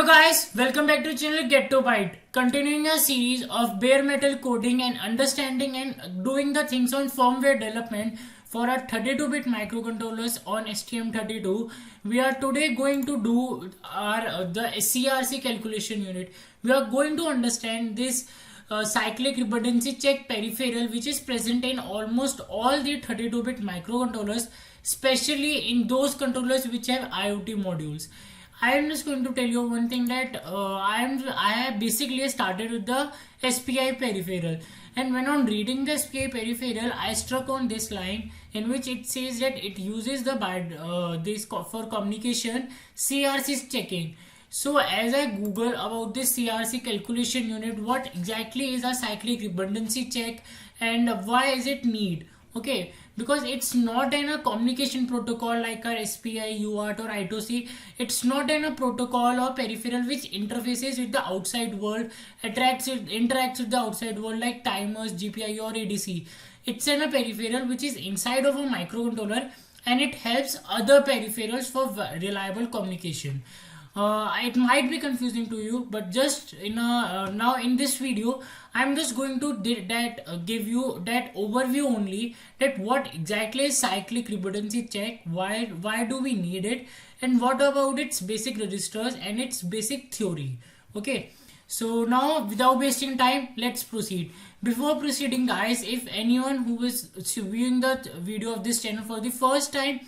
Hello guys, welcome back to channel Get to Byte. Continuing a series of bare metal coding and understanding and doing the things on firmware development for our 32-bit microcontrollers on STM32. We are today going to do the CRC calculation unit. We are going to understand this cyclic redundancy check peripheral which is present in almost all the 32-bit microcontrollers, especially in those controllers which have IoT modules. I am just going to tell you one thing that I have basically started with the SPI peripheral, and when on reading the SPI peripheral I struck on this line in which it says that it uses the this for communication CRC checking. So as I Google about this CRC calculation unit, what exactly is a cyclic redundancy check and why is it need? Okay, because it's not in a communication protocol like our SPI, UART or I2C. It's not in a protocol or peripheral which interfaces with the outside world, interacts with the outside world like timers, GPIO or ADC. It's in a peripheral which is inside of a microcontroller and it helps other peripherals for reliable communication. It might be confusing to you, but just now in this video I'm just going to give you that overview only, that what exactly is cyclic redundancy check, why do we need it, and what about its basic registers and its basic theory. Okay, so now without wasting time, let's proceed. Before proceeding guys, if anyone who is viewing the video of this channel for the first time,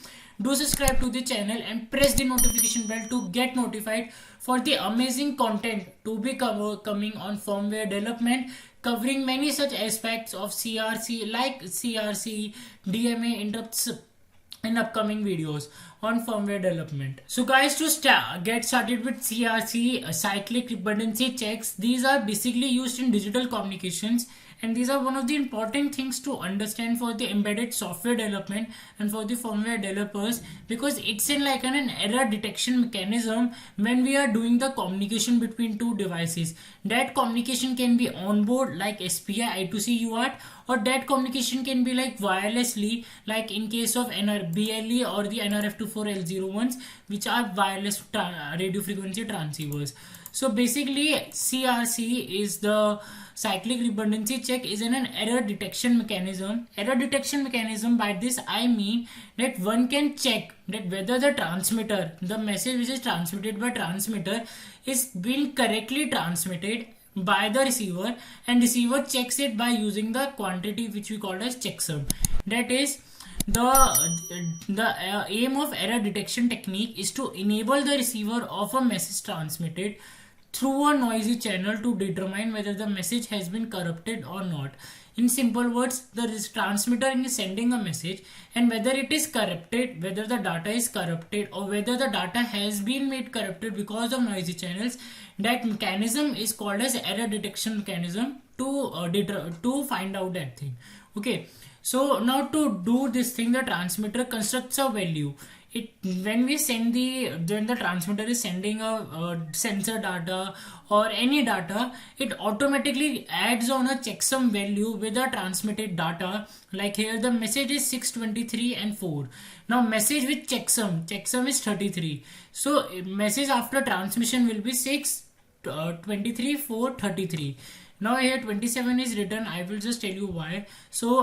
do subscribe to the channel and press the notification bell to get notified for the amazing content to be coming on firmware development, covering many such aspects of CRC like CRC, DMA interrupts in upcoming videos on firmware development. So guys, to get started with CRC, cyclic redundancy checks, these are basically used in digital communications, and these are one of the important things to understand for the embedded software development and for the firmware developers, because it's in like an error detection mechanism when we are doing the communication between two devices. That communication can be on board like SPI, I2C, UART, or that communication can be like wirelessly, like in case of BLE or the nRF24L01s, which are wireless radio frequency transceivers. So basically CRC is the cyclic redundancy check is an error detection mechanism. Error detection mechanism, by this I mean that one can check that whether the transmitter, the message which is transmitted by transmitter, is being correctly transmitted by the receiver, and receiver checks it by using the quantity which we call as checksum. That is, the aim of error detection technique is to enable the receiver of a message transmitted through a noisy channel to determine whether the message has been corrupted or not. In simple words, the transmitter is sending a message, and whether it is corrupted, whether the data is corrupted, or whether the data has been made corrupted because of noisy channels, that mechanism is called as error detection mechanism to find out that thing. Okay, so now to do this thing, the transmitter constructs a value. When the transmitter is sending a sensor data or any data, it automatically adds on a checksum value with the transmitted data. Like here the message is 623 and 4. Now message with checksum is 33. So message after transmission will be 623 4 33. Now here 27 is written. I will just tell you why. So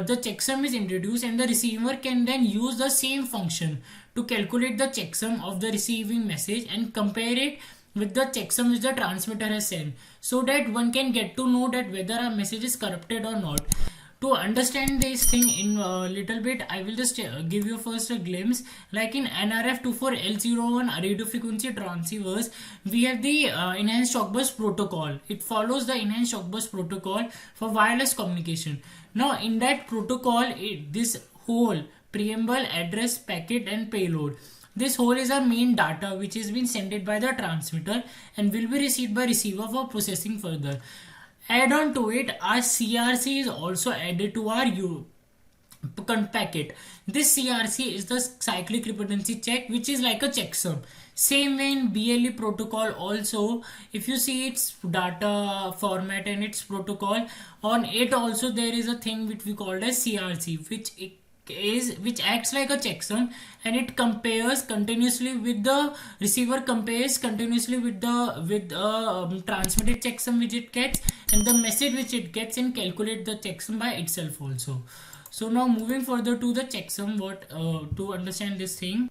the checksum is introduced, and the receiver can then use the same function to calculate the checksum of the receiving message and compare it with the checksum which the transmitter has sent, so that one can get to know that whether a message is corrupted or not. To understand this thing in a little bit, I will just give you first a glimpse. Like in nRF24L01 radio frequency transceivers, we have the enhanced shock burst protocol. It follows the enhanced shock burst protocol for wireless communication. Now in that protocol, this whole preamble, address, packet and payload, this whole is our main data which is being sent by the transmitter and will be received by receiver for processing further. Add on to it, our CRC is also added to our packet. This CRC is the cyclic redundancy check, which is like a checksum. Same way in BLE protocol also, if you see its data format and its protocol, on it also there is a thing which we call as CRC, which which acts like a checksum, and it compares continuously with the receiver compares continuously with the transmitted checksum which it gets and the message which it gets, and calculate the checksum by itself also. So now moving further to the checksum, what to understand this thing.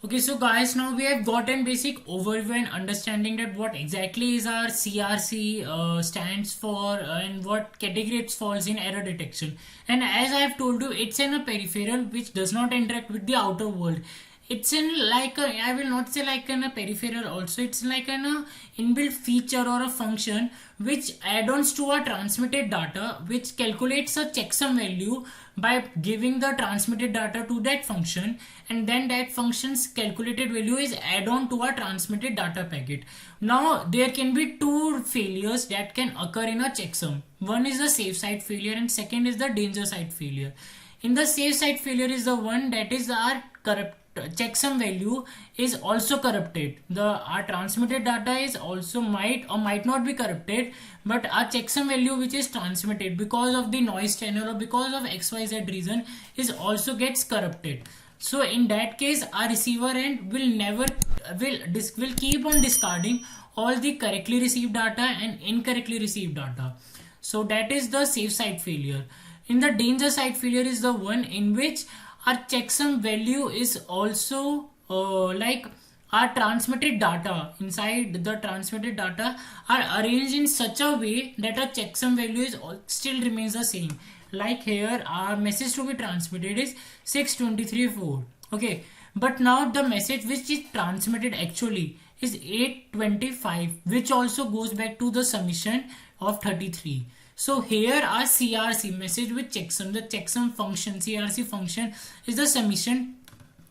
Okay, so guys, now we have gotten basic overview and understanding that what exactly is our CRC stands for, and what category it falls in error detection. And as I have told you, it's in a peripheral which does not interact with the outer world. It's in like a, I will not say like in a peripheral also, it's like an inbuilt feature or a function which add-ons to a transmitted data, which calculates a checksum value by giving the transmitted data to that function, and then that function's calculated value is add on to a transmitted data packet. Now there can be two failures that can occur in a checksum. One is the safe side failure and second is the danger side failure. In the safe side failure is the one that is our corrupt checksum value is also corrupted. Our transmitted data is also might or might not be corrupted, but our checksum value which is transmitted because of the noise channel or because of XYZ reason is also gets corrupted. So in that case, our receiver end will keep on discarding all the correctly received data and incorrectly received data. So that is the safe side failure. In the danger side failure is the one in which our checksum value is also like our transmitted data inside the transmitted data are arranged in such a way that our checksum value is still remains the same. Like here, our message to be transmitted is 623.4. Okay, but now the message which is transmitted actually is 825, which also goes back to the summation of 33. So here our CRC message with checksum, the checksum function, CRC function is the summation,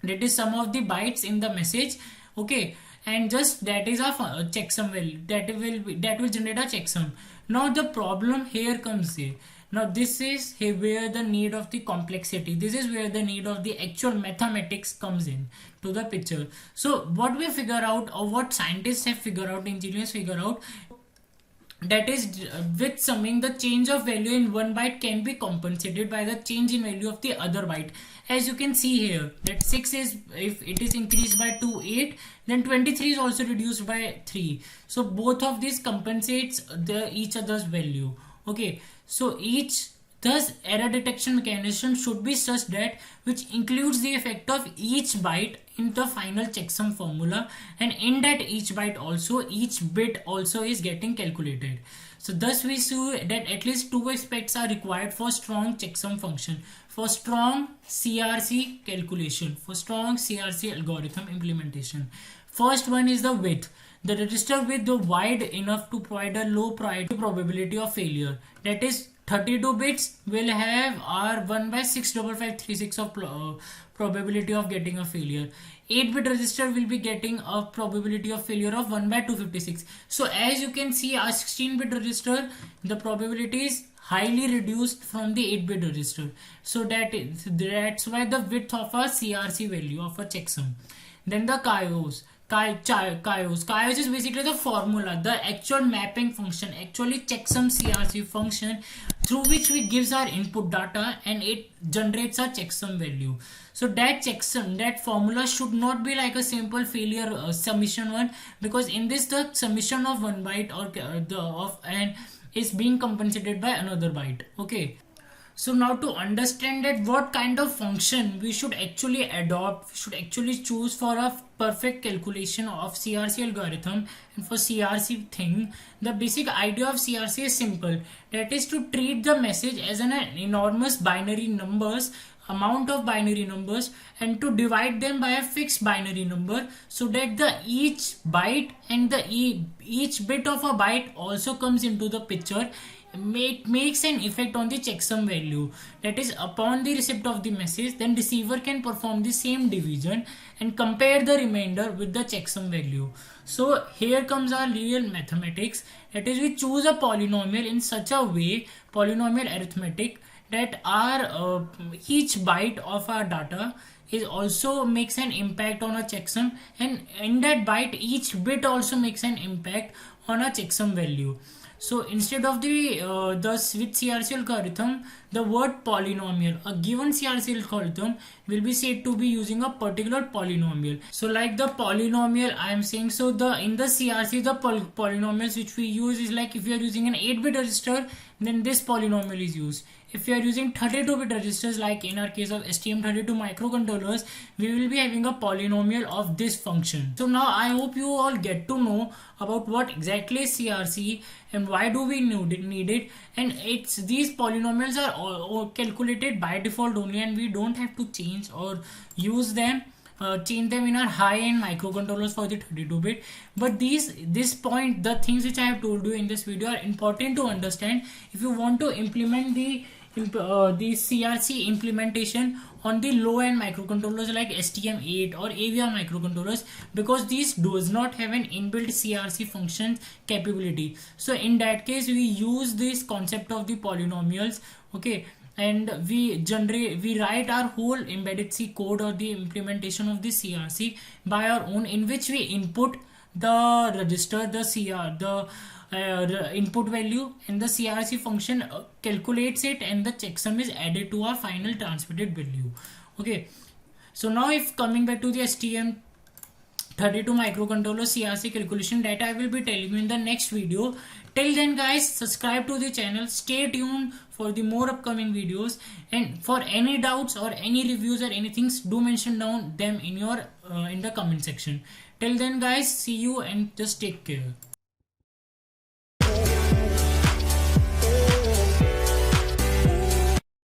that is sum of the bytes in the message. Okay, and just that is a checksum value that will generate a checksum. Now the problem here comes here. Now this is here where the need of the complexity, this is where the need of the actual mathematics comes in to the picture. So what we figure out, or what scientists have figured out, engineers figure out, that is with summing, the change of value in one byte can be compensated by the change in value of the other byte. As you can see here, that 6 is, if it is increased by 2, 8, then 23 is also reduced by 3. So both of these compensates each other's value. Okay, so thus error detection mechanism should be such that which includes the effect of each byte in the final checksum formula, and in that each byte also, each bit also is getting calculated. So thus we see that at least two aspects are required for strong checksum function, for strong CRC calculation, for strong CRC algorithm implementation. First one is the width. The register width is wide enough to provide a low probability of failure. That is 32 bits will have our 1 by 65536 of probability of getting a failure. 8-bit register will be getting a probability of failure of 1 by 256. So as you can see, our 16-bit register, the probability is highly reduced from the 8-bit register. So that's why the width of a CRC value of a checksum. Then the CAIOS. CAIOS is basically the formula, the actual mapping function, actually checksum CRC function through which we gives our input data and it generates a checksum value. So that checksum, that formula should not be like a simple failure summation one, because in this the summation of one byte and is being compensated by another byte. Okay. So now to understand that what kind of function we should actually adopt, we should actually choose for a perfect calculation of CRC algorithm and for CRC thing, the basic idea of CRC is simple. That is to treat the message as an enormous amount of binary numbers, and to divide them by a fixed binary number, so that the each byte and each bit of a byte also comes into the picture. Makes an effect on the checksum value, that is upon the receipt of the message, then receiver can perform the same division and compare the remainder with the checksum value. So here comes our real mathematics, that is we choose a polynomial in such a way, polynomial arithmetic, that our each byte of our data is also makes an impact on a checksum, and in that byte each bit also makes an impact on a checksum value. So instead of the with CRC algorithm, the word polynomial, a given CRC algorithm will be said to be using a particular polynomial. So like the polynomial I am saying, so the in the CRC the polynomials which we use is like if you are using an 8-bit register, then this polynomial is used. If you are using 32-bit registers, like in our case of STM32 microcontrollers, we will be having a polynomial of this function. So now I hope you all get to know about what exactly is CRC and why do we need it, and it's these polynomials are all calculated by default only, and we don't have to change or use them. Change them in our high-end microcontrollers for the 32-bit. But this point, the things which I have told you in this video are important to understand if you want to implement the CRC implementation on the low-end microcontrollers like STM8 or AVR microcontrollers, because these does not have an inbuilt CRC function capability. So in that case, we use this concept of the polynomials, okay, and we write our whole embedded C code or the implementation of the CRC by our own, in which we input the register, the input value, and the CRC function calculates it, and the checksum is added to our final transmitted value. Okay, so now if coming back to the STM32 microcontroller CRC calculation that I will be telling you in the next video. Till then guys, subscribe to the channel, stay tuned for the more upcoming videos, and for any doubts or any reviews or anything, do mention down them in your in the comment section. Till then guys, see you and just take care.